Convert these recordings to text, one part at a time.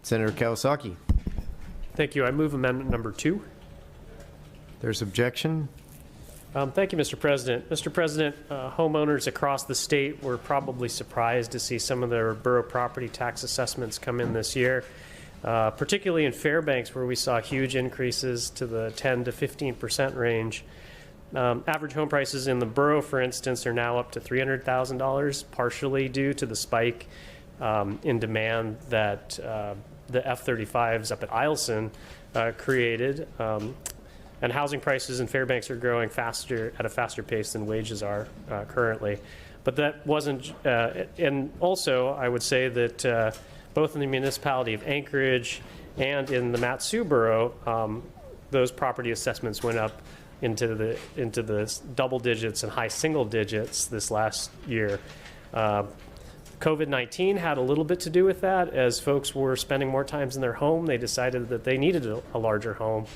Senator Kawasaki. Thank you. I move amendment number 2. There's objection. Thank you, Mr. President. Mr. President, homeowners across the state were probably surprised to see some of their borough property tax assessments come in this year, particularly in Fairbanks, where we saw huge increases to the 10 to 15% range. Average home prices in the borough, for instance, are now up to $300,000, partially due to the spike in demand that the F-35s up at Eielson created. And housing prices in Fairbanks are growing faster at a faster pace than wages are currently. But that wasn't, and also I would say that both in the municipality of Anchorage and in the Mat-Su borough, those property assessments went up into the double digits and high single digits this last year. COVID-19 had a little bit to do with that. As folks were spending more times in their home, they decided that they needed a larger home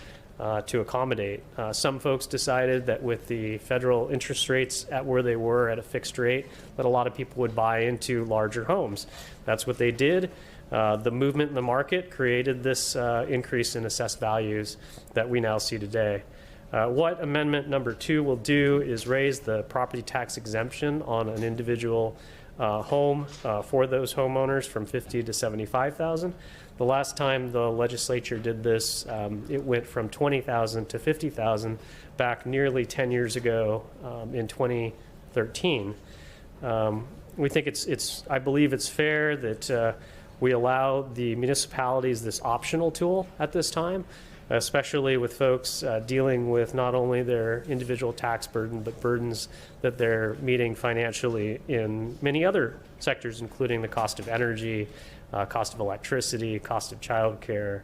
to accommodate. Some folks decided that with the federal interest rates at where they were at a fixed rate, that a lot of people would buy into larger homes. That's what they did. The movement in the market created this increase in assessed values that we now see today. What amendment number 2 will do is raise the property tax exemption on an individual home for those homeowners from $50,000 to $75,000. The last time the legislature did this, it went from $20,000 to $50,000 back nearly 10 years ago in 2013. We think I believe it's fair that we allow the municipalities this optional tool at this time, especially with folks dealing with not only their individual tax burden, but burdens that they're meeting financially in many other sectors, including the cost of energy, cost of electricity, cost of childcare,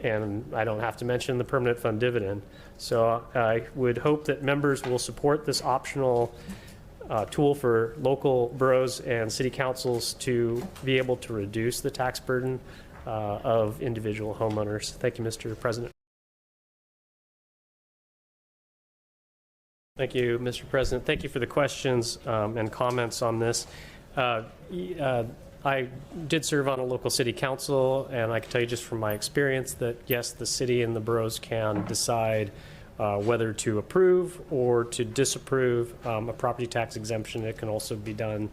and I don't have to mention the permanent fund dividend. So I would hope that members will support this optional tool for local boroughs and city councils to be able to reduce the tax burden of individual homeowners. Thank you, Mr. President. Thank you, Mr. President. Thank you for the questions and comments on this. I did serve on a local city council, and I can tell you just from my experience that, yes, the city and the boroughs can decide whether to approve or to disapprove a property tax exemption. It can also be done,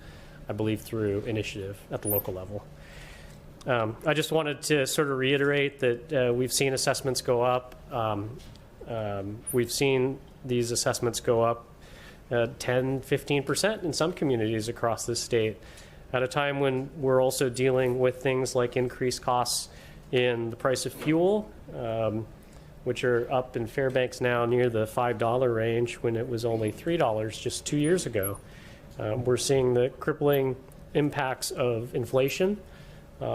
I believe, through initiative at the local level. I just wanted to sort of reiterate that we've seen assessments go up. We've seen these assessments go up 10, 15% in some communities across the state at a time when we're also dealing with things like increased costs in the price of fuel, which are up in Fairbanks now near the $5 range when it was only $3 just 2 years ago. We're seeing the crippling impacts of inflation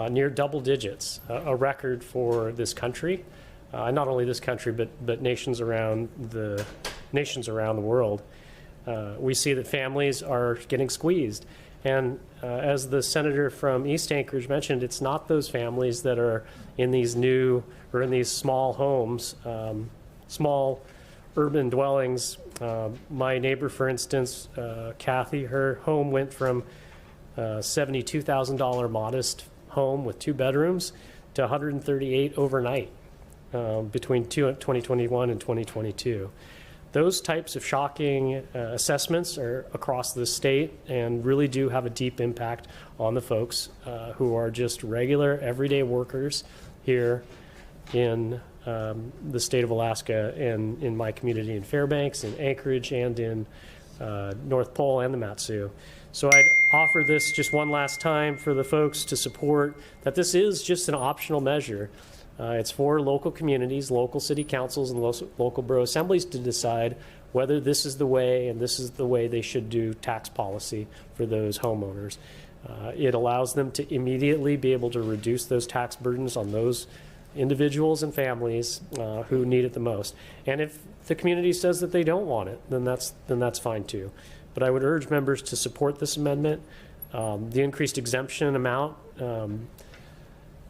near double digits, a record for this country, not only this country, but nations around the world. We see that families are getting squeezed. And as the senator from East Anchorage mentioned, it's not those families that are in these new or in these small homes, small urban dwellings. My neighbor, for instance, Kathy, her home went from $72,000 modest home with 2 bedrooms to $138,000 overnight between 2021 and 2022. Those types of shocking assessments are across the state and really do have a deep impact on the folks who are just regular, everyday workers here in the state of Alaska and in my community in Fairbanks, in Anchorage, and in North Pole and the Mat-Su. So I'd offer this just one last time for the folks to support that this is just an optional measure. It's for local communities, local city councils, and local borough assemblies to decide whether this is the way and this is the way they should do tax policy for those homeowners. It allows them to immediately be able to reduce those tax burdens on those individuals and families who need it the most. And if the community says that they don't want it, then that's fine too. But I would urge members to support this amendment. The increased exemption amount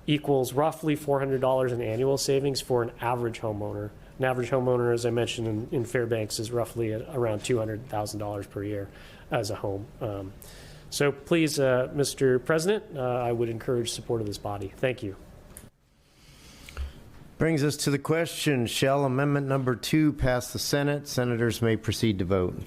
equals roughly $400 in annual savings for an average homeowner. An average homeowner, as I mentioned, in Fairbanks is roughly at around $200,000 per year as a home. So please, Mr. President, I would encourage support of this body. Thank you. Brings us to the question, shall Amendment Number 2 pass the Senate? Senators may proceed to vote.